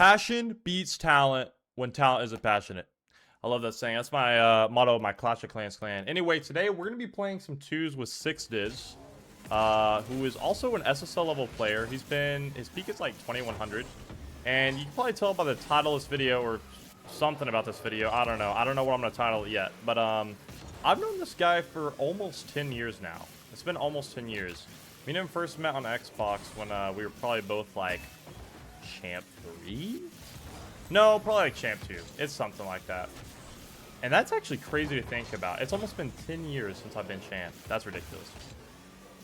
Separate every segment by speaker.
Speaker 1: Passion beats talent when talent isn't passionate. I love that saying. That's my motto of my Clash of Clans clan. Anyway, today we're going to be playing some twos with 6diz, who is also an SSL level player. His peak is like 2100. And you can probably tell by the title of this video or something about this video. I don't know what I'm going to title it yet. But I've known this guy for almost 10 years now. It's been almost 10 years. Me and him first met on Xbox when we were probably both like Champ 3? No, probably like Champ 2. It's something like that. And that's actually crazy to think about. It's almost been 10 years since I've been Champ. That's ridiculous.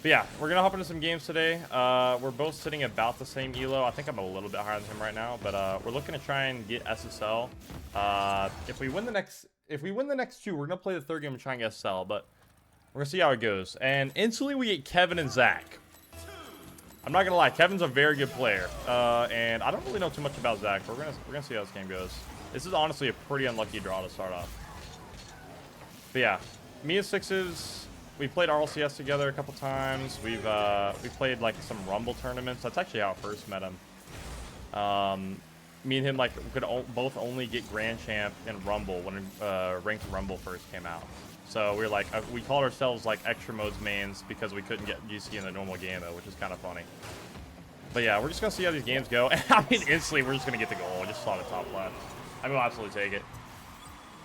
Speaker 1: But yeah, we're going to hop into some games today. We're both sitting about the same elo. I think I'm a little bit higher than him right now. But we're looking to try and get SSL. If we win the next two, we're going to play the third game and try and get SSL. But we're going to see how it goes. And instantly we get Kevin and Zach. I'm not gonna lie, Kevin's a very good player, and I don't really know too much about Zach, but we're gonna see how this game goes. This is honestly a pretty unlucky draw to start off. But yeah, me and Sixes, we played RLCS together a couple times. We played like some Rumble tournaments. That's actually how I first met him. Me and him like could both only get Grand Champ in Rumble when Ranked Rumble first came out. So we were like, we called ourselves like extra modes mains because we couldn't get GC in the normal game though, which is kind of funny. But yeah, we're just gonna see how these games go. And I mean, instantly we're just gonna get the goal. I just saw the top left. I mean, we'll absolutely take it.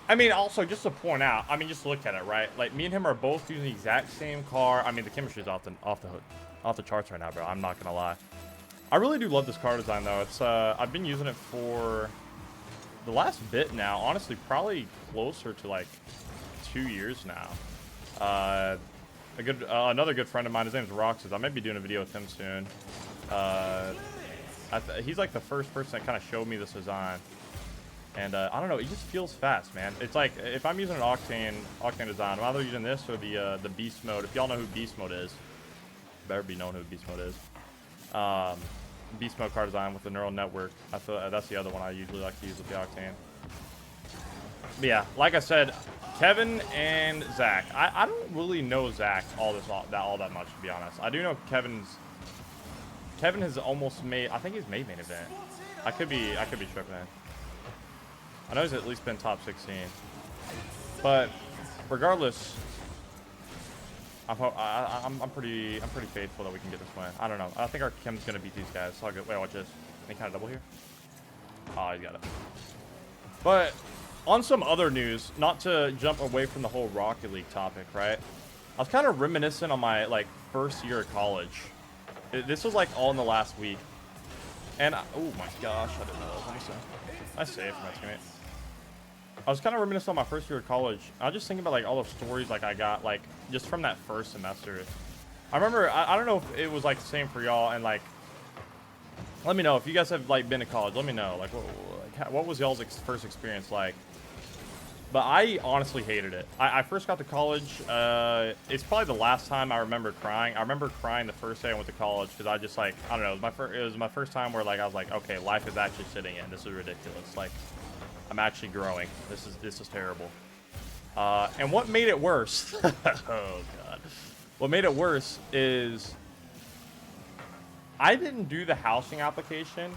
Speaker 1: I mean, also just to point out, I mean, just look at it, right? Like me and him are both using the exact same car. I mean, the chemistry is off the charts right now, bro. I'm not gonna lie. I really do love this car design though. It's I've been using it for the last bit now. Honestly, probably closer to like 2 years now. Another good friend of mine, his name's Roxas. I might be doing a video with him soon. He's like the first person that kind of showed me this design, and I don't know, it just feels fast, man. It's like if I'm using an Octane design, I'm either using this or the Beast Mode. If y'all know who Beast Mode is, better be knowing who Beast Mode is. Beast Mode car design with the neural network. I feel that's the other one I usually like to use with the Octane. But yeah, like I said, Kevin and Zach. I don't really know Zach all that much, to be honest. I do know Kevin has almost made. I think he's made main event. I could be tripping. I know he's at least been top 16. But regardless, I'm pretty faithful that we can get this win. I don't know. I think our chem's gonna beat these guys. So I'll go. Wait, watch this. Any kind of double here? Oh, he's got it. But on some other news, not to jump away from the whole Rocket League topic, right? I was kind of reminiscent on my like first year of college. This was like all in the last week, and oh my gosh, I didn't know that was almost nice save from my teammate. I was kind of reminiscent on my first year of college. I was just thinking about like all the stories like I got like just from that first semester. I remember I don't know if it was like the same for y'all, and like let me know if you guys have like been to college. Let me know like what was y'all's first experience like. But I honestly hated it. I first got to college. It's probably the last time I remember crying. I remember crying the first day I went to college because I just like, I don't know, it was my first time where like I was like, okay, life is actually sitting in. This is ridiculous. Like, I'm actually growing. This is terrible. And what made it worse? Oh god. What made it worse is I didn't do the housing application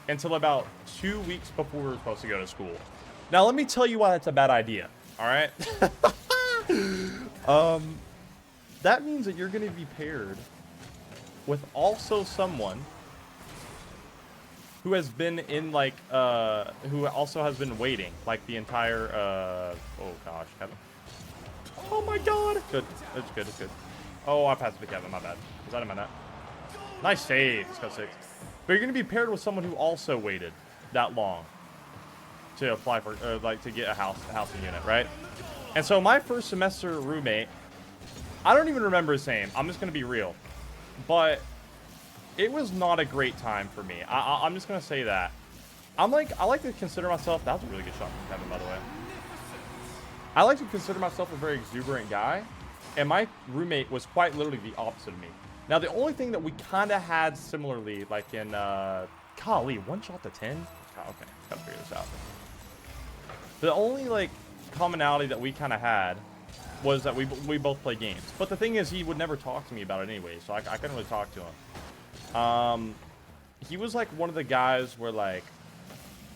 Speaker 1: until about 2 weeks before we were supposed to go to school. Now, let me tell you why that's a bad idea, all right? That means that you're going to be paired with also someone who has been in, like, who also has been waiting, like, the entire, oh, gosh, Kevin. Oh, my God. Good. It's good. It's good. Oh, I passed it to Kevin. My bad. Was that in my net? Nice save. Let's go 6. But you're going to be paired with someone who also waited that long to apply for, like, to get a housing unit, right? And so my first semester roommate, I don't even remember his name. I'm just gonna be real, but it was not a great time for me. I'm just gonna say that. I like to consider myself. That was a really good shot from Kevin, by the way. I like to consider myself a very exuberant guy, and my roommate was quite literally the opposite of me. Now, the only thing that we kind of had similarly, like in, golly, 1 shot to 10. Okay, gotta figure this out. The only like commonality that we kind of had was that we both play games. But the thing is, he would never talk to me about it anyway, so I couldn't really talk to him. He was like one of the guys where like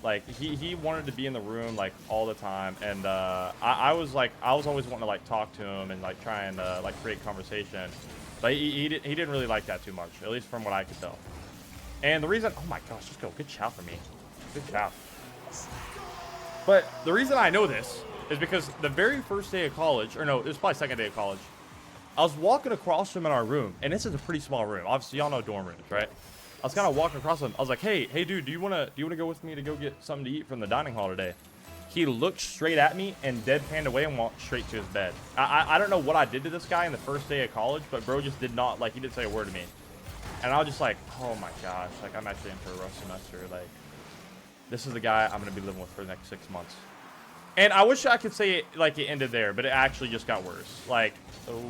Speaker 1: Like he wanted to be in the room like all the time, and I was always wanting to like talk to him and like try and like create conversation, but he didn't really like that too much, at least from what I could tell. And the reason, oh my gosh, just go, good chow for me, good chow. But the reason I know this is because the very first day of college, or no, it was probably second day of college, I was walking across from in our room, and this is a pretty small room. Obviously, y'all know dorm rooms, right? I was kind of walking across him. I was like, hey, dude, do you wanna go with me to go get something to eat from the dining hall today? He looked straight at me and deadpanned away and walked straight to his bed. I don't know what I did to this guy in the first day of college, but bro just did not, like, he didn't say a word to me. And I was just like, oh my gosh, like, I'm actually in for a rough semester. Like, this is the guy I'm gonna be living with for the next 6 months. And I wish I could say it like it ended there, but it actually just got worse. Like, oh,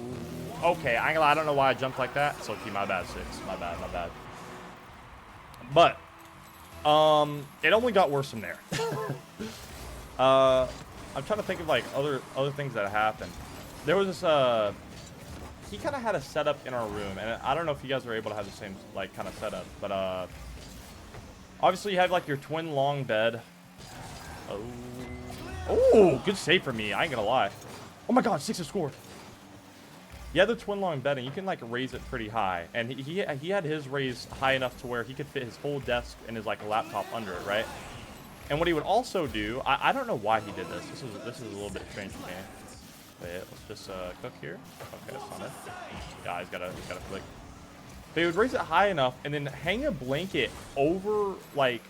Speaker 1: okay, I don't know why I jumped like that. So, okay, my bad, 6. My bad. But, it only got worse from there. I'm trying to think of like other things that happened. There was this, he kind of had a setup in our room, and I don't know if you guys were able to have the same like kind of setup, but obviously you have like your twin long bed. Oh, good save for me. I ain't gonna lie. Oh my God, 6 has scored. You have the twin long bed, and you can like raise it pretty high. And he had his raised high enough to where he could fit his whole desk and his like laptop under it, right? And what he would also do, I don't know why he did this. This is a little bit strange for me. Wait, let's just cook here. Okay, that's not it. Yeah, he's gotta flick. But he would raise it high enough and then hang a blanket over like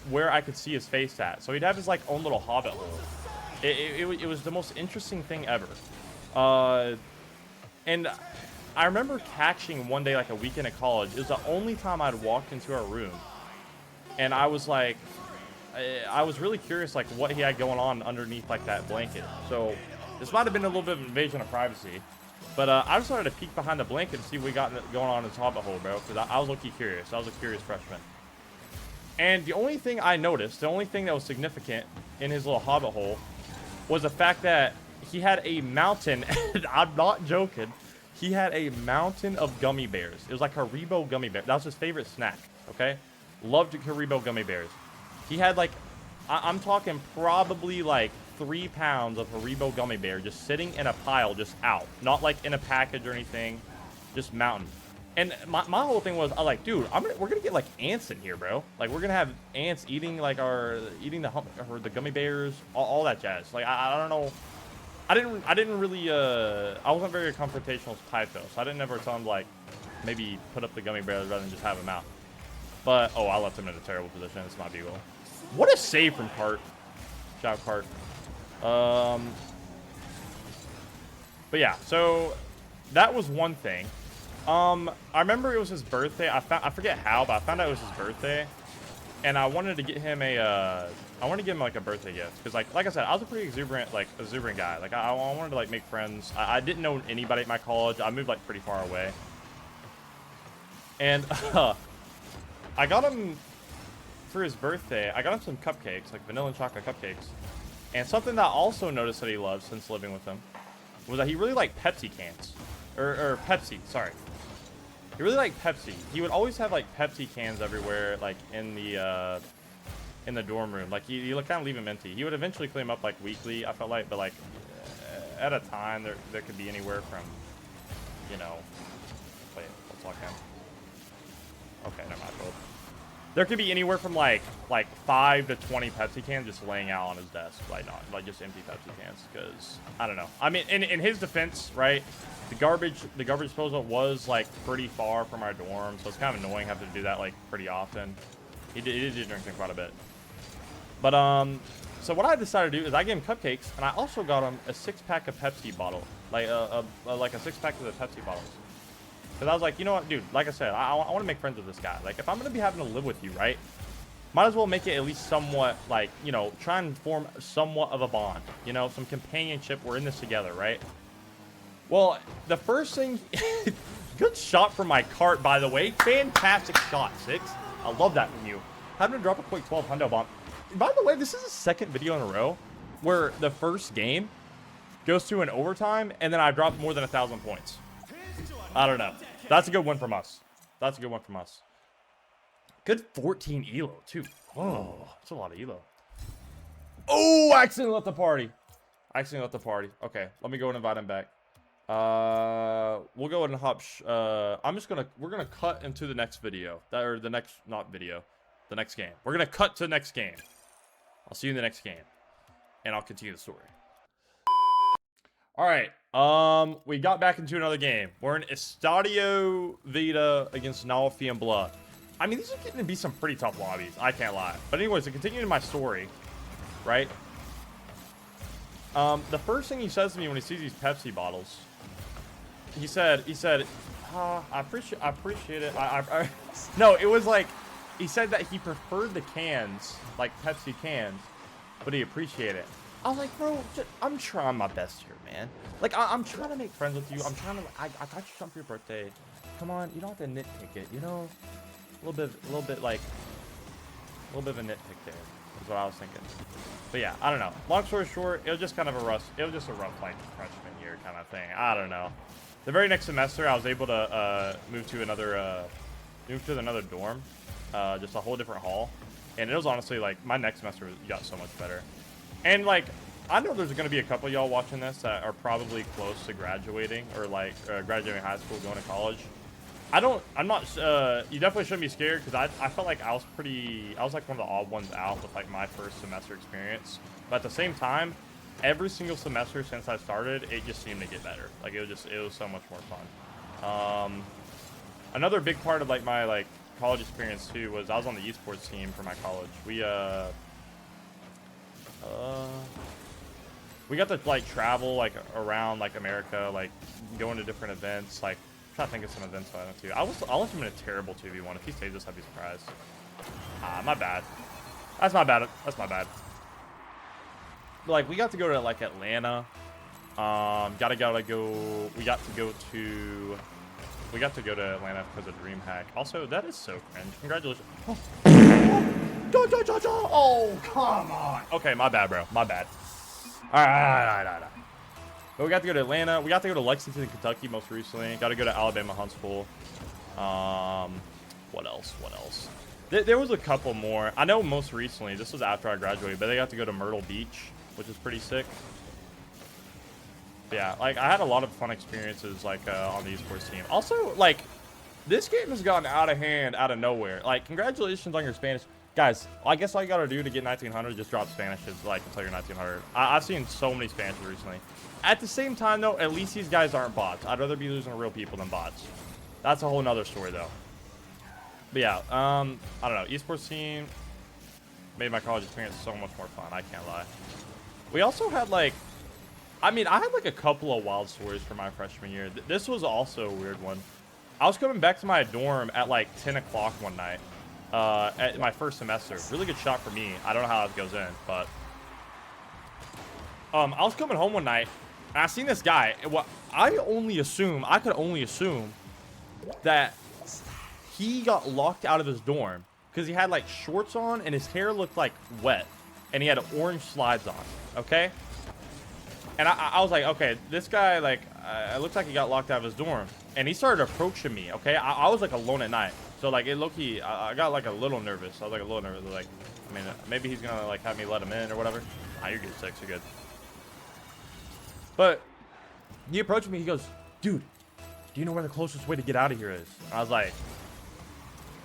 Speaker 1: where I could see his face at. So he'd have his like own little hobbit hole. It was the most interesting thing ever. And I remember catching one day, like a weekend at college. It was the only time I'd walked into our room. And I was like, I was really curious, like, what he had going on underneath, like, that blanket. So this might have been a little bit of invasion of privacy. But I just wanted to peek behind the blanket and see what we got going on in his hobbit hole, bro. Because I was low-key curious. I was a curious freshman. And the only thing I noticed, the only thing that was significant in his little hobbit hole was the fact that he had a mountain, and I'm not joking, he had a mountain of gummy bears. It was like Haribo gummy bear. That was his favorite snack, okay? Loved Haribo gummy bears. He had like, I'm talking probably like 3 pounds of Haribo gummy bear just sitting in a pile, just out. Not like in a package or anything, just mountain. And my whole thing was, I was like, dude, we're gonna get like ants in here, bro. Like we're gonna have ants eating like the gummy bears, all that jazz. Like I don't know. I didn't really I wasn't very confrontational type though, so I didn't ever tell him like maybe put up the gummy bears rather than just have him out. But oh, I left him in a terrible position. It's my B-roll. What a save from Cart. Shout out Cart. But yeah, so that was one thing. I remember it was his birthday. I forget how, but I found out it was his birthday, and I wanted to get him like a birthday gift because like I said, I was a pretty exuberant guy. Like I wanted to like make friends. I didn't know anybody at my college. I moved like pretty far away, and I got him for his birthday. I got him some cupcakes, like vanilla and chocolate cupcakes, and something that I also noticed that he loves since living with him was that he really liked Pepsi cans, or Pepsi. Sorry. He really liked Pepsi. He would always have like Pepsi cans everywhere, like in the dorm room. Like he would kind of leave them empty. He would eventually clean them up like weekly, I felt like, but like at a time there could be anywhere from, you know, wait, let's lock in. Okay, never mind. Well, there could be anywhere from like 5 to 20 Pepsi cans just laying out on his desk, like just empty Pepsi cans. Because I don't know. I mean, in his defense, right? The garbage disposal was like pretty far from our dorm, so it's kind of annoying having to do that like pretty often. He did drink them quite a bit. But so what I decided to do is I gave him cupcakes, and I also got him a 6-pack of Pepsi bottle, like a 6-pack of the Pepsi bottles. Because I was like, you know what, dude, like I said, I want to make friends with this guy. Like, if I'm going to be having to live with you, right, might as well make it at least somewhat, like, you know, try and form somewhat of a bond. You know, some companionship. We're in this together, right? Well, the first thing... Good shot from my cart, by the way. Fantastic shot, 6. I love that from you. Having to drop a quick 12 hundo bomb. By the way, this is the second video in a row where the first game goes to an overtime, and then I dropped more than 1,000 points. I don't know. That's a good one from us. That's a good one from us. Good 14 elo, too. Oh, that's a lot of elo. Oh, I accidentally left the party. Okay, let me go and invite him back. We'll go ahead and hop. We're gonna cut into the next video. The next game. We're gonna cut to the next game. I'll see you in the next game, and I'll continue the story. All right. We got back into another game. We're in Estadio Vida against Nalfi and Blood. I mean, these are getting to be some pretty tough lobbies. I can't lie. But anyways, to continue my story, right? The first thing he says to me when he sees these Pepsi bottles, he said, I appreciate it. No, it was like, he said that he preferred the cans, like Pepsi cans, but he appreciated it. I was like, bro, I'm trying my best here, man. Like, I'm trying to make friends with you. I'm trying to, I got you something for your birthday. Come on, you don't have to nitpick it, you know? A little bit of a nitpick there, is what I was thinking. But yeah, I don't know. Long story short, it was just kind of a rough, like, freshman year kind of thing. I don't know. The very next semester, I was able to move to another dorm, just a whole different hall. And it was honestly, like, my next semester got so much better. And, like, I know there's going to be a couple of y'all watching this that are probably close to graduating or, like, graduating high school, going to college. I'm not, you definitely shouldn't be scared because I felt like I was like one of the odd ones out with, like, my first semester experience. But at the same time, every single semester since I started, it just seemed to get better. Like, it was so much more fun. Another big part of, like, my, like, college experience, too, was I was on the esports team for my college. We got to, like, travel, like, around, like, America, like, going to different events, like, I'm trying to think of some events I went to. I'll let him in a terrible 2v1. If he saves this, I'd be surprised. My bad. That's my bad. But, like, we got to go to, like, Atlanta. We got to go to Atlanta because of DreamHack. Also, that is so cringe. Congratulations. Oh, come on. Okay, my bad, bro. My bad. All right. But we got to go to Atlanta. We got to go to Lexington, Kentucky most recently. Got to go to Alabama Huntsville. What else? There was a couple more. I know most recently, this was after I graduated, but they got to go to Myrtle Beach, which is pretty sick. But yeah, like, I had a lot of fun experiences, like, on the esports team. Also, like, this game has gotten out of hand out of nowhere. Like, congratulations on your Spanish. Guys, I guess all you gotta do to get 1900 just drop Spanishes, like, until you're 1900. I've seen so many Spanishes recently. At the same time, though, at least these guys aren't bots. I'd rather be losing to real people than bots. That's a whole nother story, though. But yeah, I don't know. Esports team made my college experience so much more fun. I can't lie. We also had, like, I mean, I had, like, a couple of wild stories for my freshman year. This was also a weird one. I was coming back to my dorm at, like, 10 o'clock one night. At my first semester. Really good shot for me. I don't know how it goes in, but I was coming home one night and I seen this guy. What I could only assume that he got locked out of his dorm because he had, like, shorts on and his hair looked like wet and he had orange slides on. Okay, and I was like, okay, this guy, like, it looks like he got locked out of his dorm, and he started approaching me. Okay, I was, like, alone at night. So, like, it low-key, I got, like, a little nervous. I was, like, a little nervous. Like, I mean, maybe he's gonna, like, have me let him in or whatever. You're good, Six. You're good. But he approached me. He goes, dude, do you know where the closest way to get out of here is? And I was like,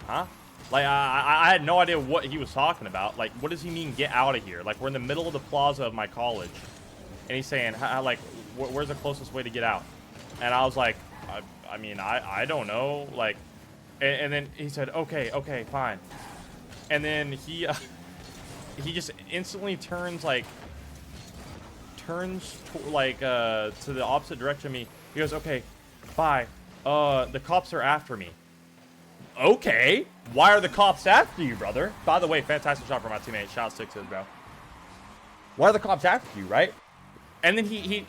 Speaker 1: huh? Like, I had no idea what he was talking about. Like, what does he mean, get out of here? Like, we're in the middle of the plaza of my college. And he's saying, like, where's the closest way to get out? And I was like, I mean, I don't know. Like, and then he said, okay, fine. And then he just instantly turns to the opposite direction of me. He goes, okay, bye. The cops are after me. Okay, why are the cops after you, brother? By the way, fantastic shot for my teammate. Shout out Sixes, bro. Why are the cops after you, right? And then he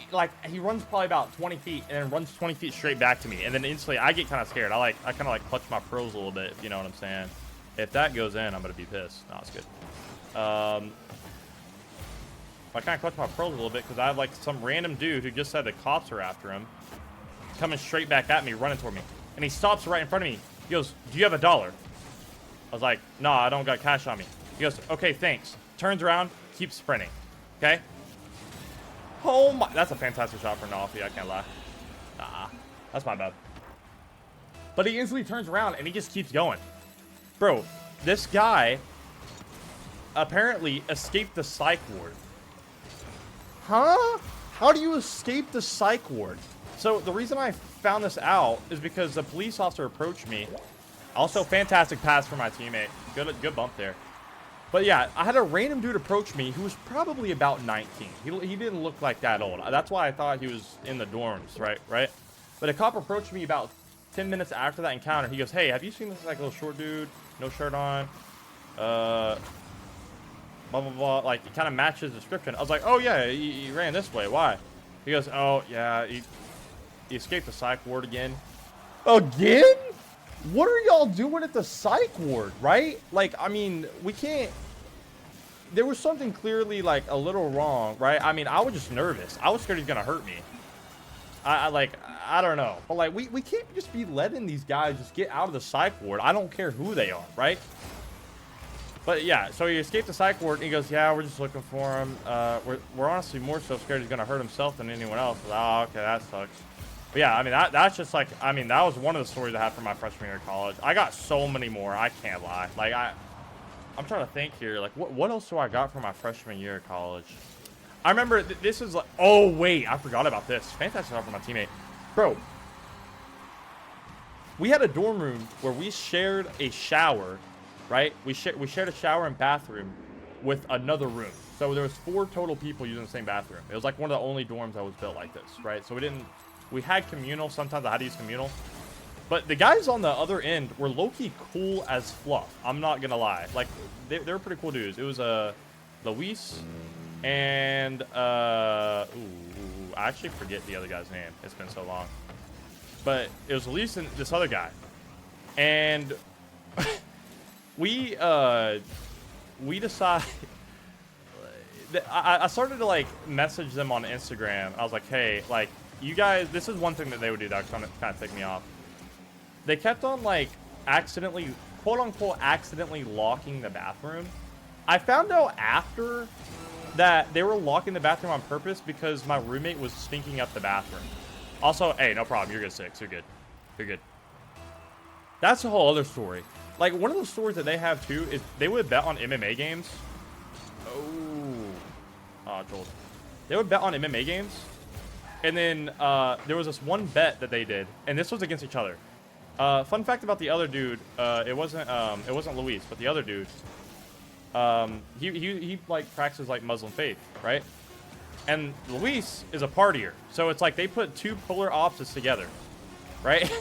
Speaker 1: runs probably about 20 feet and then runs 20 feet straight back to me. And then instantly I get kind of scared. I kind of like clutch my pearls a little bit, if you know what I'm saying. If that goes in, I'm going to be pissed. No, it's good. I kind of clutch my pearls a little bit because I have, like, some random dude who just said the cops are after him coming straight back at me, running toward me. And he stops right in front of me. He goes, do you have $1? I was like, no, I don't got cash on me. He goes, okay, thanks. Turns around, keeps sprinting. Okay. Oh my, that's a fantastic shot for Nafi, I can't lie. Nah, that's my bad. But he instantly turns around and he just keeps going. Bro, this guy apparently escaped the psych ward. Huh? How do you escape the psych ward? So the reason I found this out is because the police officer approached me. Also, fantastic pass for my teammate. Good bump there. But yeah, I had a random dude approach me who was probably about 19. He didn't look like that old. That's why I thought he was in the dorms, right? But a cop approached me about 10 minutes after that encounter. He goes, hey, have you seen this like little short dude? No shirt on. Blah, blah, blah. Like, it kind of matches the description. I was like, oh, yeah, he ran this way. Why? He goes, oh, yeah, he escaped the psych ward again. Again? What are y'all doing at the psych ward, right? Like, I mean, we can't... There was something clearly, like, a little wrong, right? I mean, I was just nervous. I was scared he's gonna hurt me. I don't know. But, like, we can't just be letting these guys just get out of the psych ward. I don't care who they are, right? But, yeah, so he escaped the psych ward, and he goes, yeah, we're just looking for him. We're honestly more so scared he's gonna hurt himself than anyone else. Oh, okay, that sucks. But yeah, I mean, that's just like, I mean, that was one of the stories I had from my freshman year of college. I got so many more, I can't lie. Like, I'm trying to think here, like, what else do I got from my freshman year of college? I remember, this is like, oh, wait, I forgot about this. Fantastic stuff for my teammate. Bro, we had a dorm room where we shared a shower, right? We shared a shower and bathroom with another room. So there was 4 total people using the same bathroom. It was like one of the only dorms that was built like this, right? So we had communal. Sometimes I had to use communal. But the guys on the other end were low-key cool as fluff. I'm not going to lie. Like, they were pretty cool dudes. It was Luis and... I actually forget the other guy's name. It's been so long. But it was Luis and this other guy. And we decided... I started to, like, message them on Instagram. I was like, hey, like... You guys, this is one thing that they would do that kind of tick me off. They kept on, like, accidentally, quote-unquote, accidentally locking the bathroom. I found out after that they were locking the bathroom on purpose because my roommate was stinking up the bathroom. Also, hey, no problem. You're good, 6. You're good. You're good. That's a whole other story. Like, one of the stories that they have, too, is they would bet on MMA games. Oh, Joel. They would bet on MMA games. And then there was this one bet that they did, and this was against each other. Fun fact about the other dude, it wasn't Luis, but the other dude, he like practices like Muslim faith, right? And Luis is a partier, so it's like they put 2 polar opposites together, right?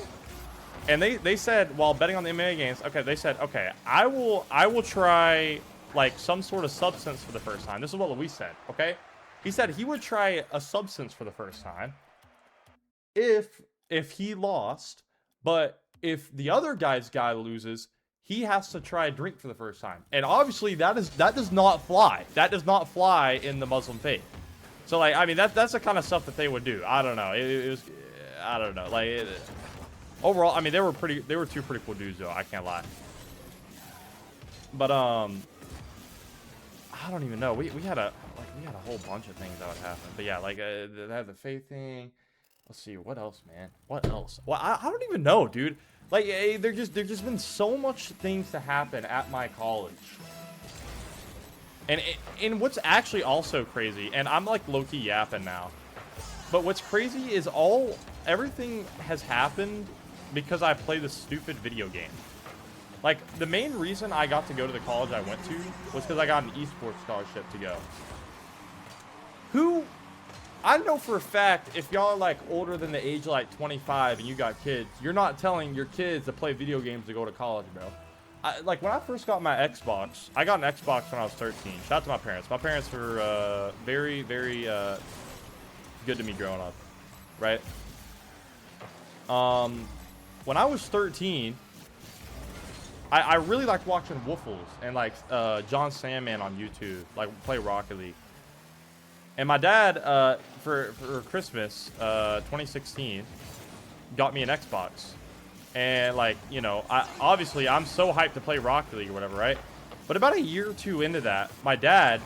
Speaker 1: And they said while betting on the MMA games, okay, they said, okay, I will try like some sort of substance for the first time. This is what Luis said, okay? He said he would try a substance for the first time if he lost, but if the other guy's guy loses, he has to try a drink for the first time. And obviously that does not fly. That does not fly in the Muslim faith. So like, I mean, that's the kind of stuff that they would do. I don't know. It was, I don't know. Like overall, I mean, they were 2 pretty cool dudes though. I can't lie. But I don't even know. We had a whole bunch of things that would happen. But yeah, like they had the faith thing. Let's see, what else, man? What else? Well, I don't even know, dude. Like, there's just been so much things to happen at my college. And what's actually also crazy, and I'm like low-key yapping now, but what's crazy is everything has happened because I play this stupid video game. Like, the main reason I got to go to the college I went to was because I got an esports scholarship to go. I know for a fact, if y'all are like older than the age of like 25 and you got kids, you're not telling your kids to play video games to go to college, bro. Like when I first got my Xbox, I got an Xbox when I was 13. Shout out to my parents. My parents were very, very good to me growing up, right? When I was 13, I really liked watching Woofles and like John Sandman on YouTube, like play Rocket League. And my dad, for Christmas, 2016, got me an Xbox. And like, you know, obviously I'm so hyped to play Rocket League or whatever, right? But about a year or 2 into that, my dad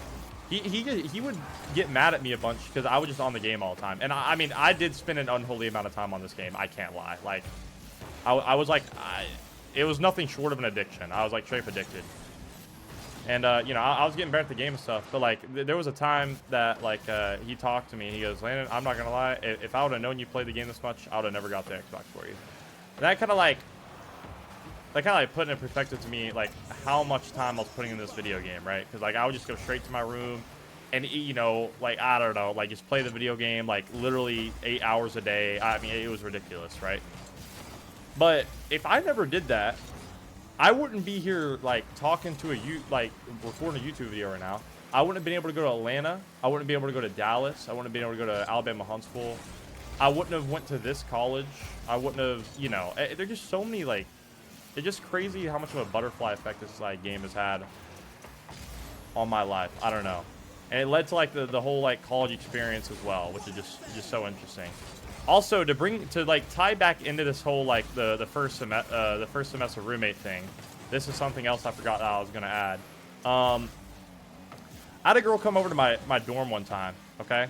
Speaker 1: He would get mad at me a bunch because I was just on the game all the time. And I mean, I did spend an unholy amount of time on this game. I can't lie. Like, I was like, it was nothing short of an addiction. I was like straight addicted. And, you know, I was getting better at the game and stuff. But, like, there was a time that, like, he talked to me. He goes, Landon, I'm not going to lie. If I would have known you played the game this much, I would have never got the Xbox for you. And that kind of, like, put into perspective to me, like, how much time I was putting in this video game, right? Because, like, I would just go straight to my room and, you know, like, I don't know, like, just play the video game, like, literally 8 hours a day. I mean, it was ridiculous, right? But if I never did that, I wouldn't be here, like, talking to recording a YouTube video right now. I wouldn't have been able to go to Atlanta. I wouldn't be able to go to Dallas. I wouldn't have been able to go to Alabama Huntsville. I wouldn't have went to this college. I wouldn't have, you know, there's just so many, like, it's just crazy how much of a butterfly effect this, like, game has had on my life. I don't know. And it led to, like, the whole, like, college experience as well, which is just so interesting. Also, to tie back into this whole, like, the first semester roommate thing, this is something else I forgot that I was gonna add. I had a girl come over to my dorm one time, okay?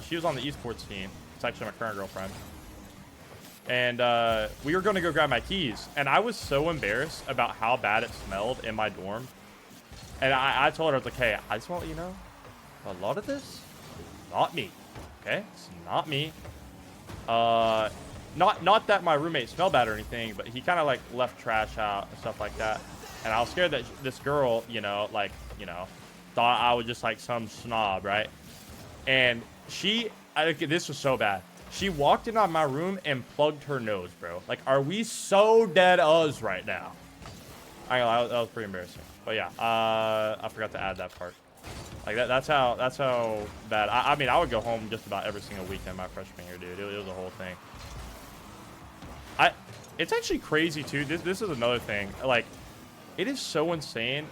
Speaker 1: She was on the esports team. It's actually my current girlfriend. And we were gonna go grab my keys, and I was so embarrassed about how bad it smelled in my dorm. And I told her, I was like, hey, I just want to let you know, a lot of this is not me, okay? It's not me. Not that my roommate smelled bad or anything, but he kind of, like, left trash out and stuff like that. And I was scared that this girl, you know, like, you know, thought I was just, like, some snob, right? And this was so bad. She walked in on my room and plugged her nose, bro. Like, are we so dead us right now? I know, that was pretty embarrassing. But yeah, I forgot to add that part. Like, that's how bad. I mean, I would go home just about every single weekend my freshman year, dude. It was a whole thing. It's actually crazy too. This is another thing. Like, it is so insane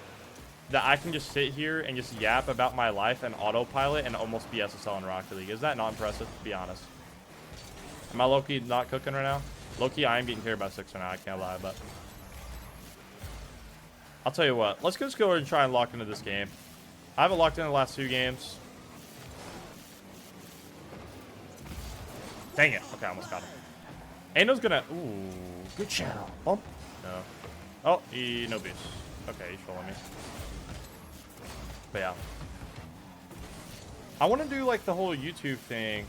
Speaker 1: that I can just sit here and just yap about my life and autopilot and almost be SSL in Rocket League. Is that not impressive, to be honest? Am I low-key not cooking right now? Low-key, I am getting carried by 6 right now. I can't lie, but I'll tell you what. Let's just go ahead and try and lock into this game. I haven't locked in the last 2 games. Dang it. Okay, I almost got him. Ano's gonna... Ooh, good channel. Bump. No. Oh, no beast. Okay, he's following me. But yeah. I want to do, like, the whole YouTube thing.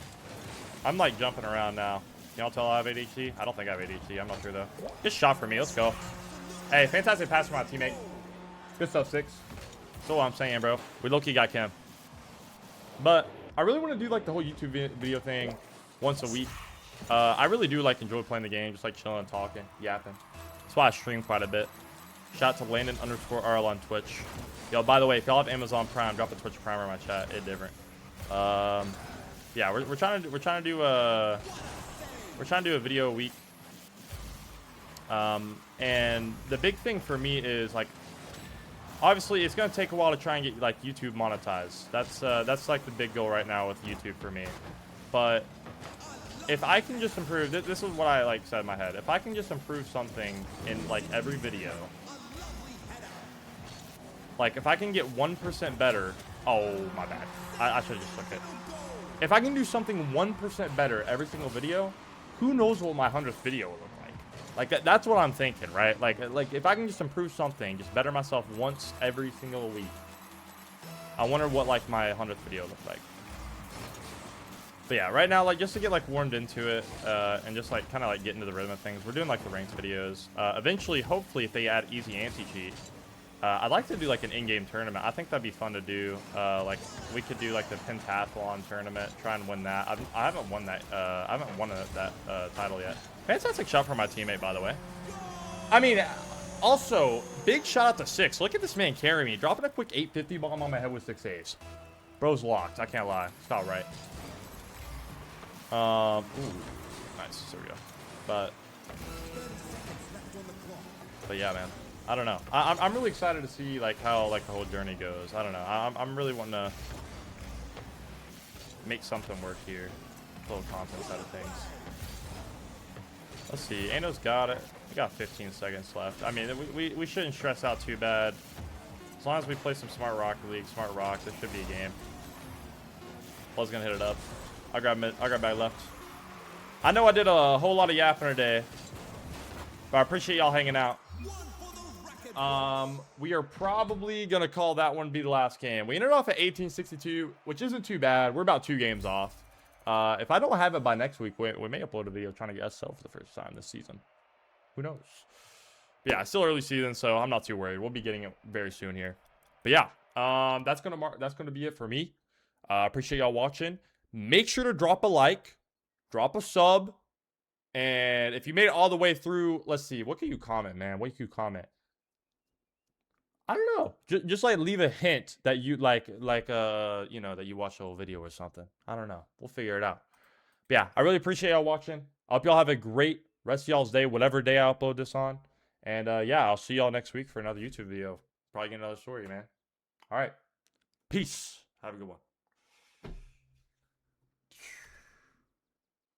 Speaker 1: I'm, like, jumping around now. Can y'all tell I have ADHD? I don't think I have ADHD. I'm not sure, though. Just shot for me. Let's go. Hey, fantastic pass from my teammate. Good stuff, 6. That's all I'm saying, bro. We low-key got chem. But I really want to do, like, the whole YouTube video thing once a week. I really do, like, enjoy playing the game. Just, like, chilling and talking, yapping. That's why I stream quite a bit. Shout out to Landon_RL on Twitch. Yo, by the way, if y'all have Amazon Prime, drop a Twitch Prime in my chat. It's different. Yeah, we're trying to do a video a week. And the big thing for me is, like, obviously it's gonna take a while to try and get, like, YouTube monetized. That's like the big goal right now with YouTube for me. But if I can just improve, this is what I, like, said in my head. If I can just improve something in, like, every video, like, if I can get 1% better, oh my bad, I should have just took it. If I can do something 1% better every single video, who knows what my 100th video will look like? Like, that's what I'm thinking, right? Like if I can just improve something, just better myself once every single week, I wonder what, like, my 100th video looks like. But yeah, right now, like, just to get, like, warmed into it, and just, like, kind of, like, get into the rhythm of things, we're doing, like, the ranked videos. Eventually, hopefully, if they add easy anti-cheat, I'd like to do, like, an in-game tournament. I think that'd be fun to do. Like, we could do, like, the pentathlon tournament, try and win that. I haven't won that. I haven't won that title yet. Fantastic shot from my teammate, by the way. I mean, also, big shout out to 6. Look at this man carry me, dropping a quick 850 bomb on my head with 6 A's. Bro's locked. I can't lie. It's not right. Ooh, nice. There we go. But yeah, man. I don't know. I'm really excited to see, like, how, like, the whole journey goes. I don't know. I'm really wanting to make something work here. A little content side of things. Let's see. Ano's got it. We got 15 seconds left. I mean, we shouldn't stress out too bad. As long as we play some Smart Rocket League, Smart Rock, this should be a game. Buzz gonna hit it up. I'll grab mid. I'll grab back left. I know I did a whole lot of yapping today, but I appreciate y'all hanging out. We are probably gonna call that one be the last game. We ended off at 1862, which isn't too bad. We're about 2 games off. If I don't have it by next week, we may upload a video trying to get SL for the first time this season. Who knows? But yeah, still early season, so I'm not too worried. We'll be getting it very soon here. But yeah, that's gonna be it for me. Appreciate y'all watching. Make sure to drop a like, drop a sub, and if you made it all the way through, let's see, what can you comment, man? What can you comment? I don't know. Just like leave a hint that you you know, that you watched the whole video or something. I don't know. We'll figure it out. But yeah, I really appreciate y'all watching. I hope y'all have a great rest of y'all's day, whatever day I upload this on. And yeah, I'll see y'all next week for another YouTube video. Probably get another story, man. All right. Peace. Have a good one.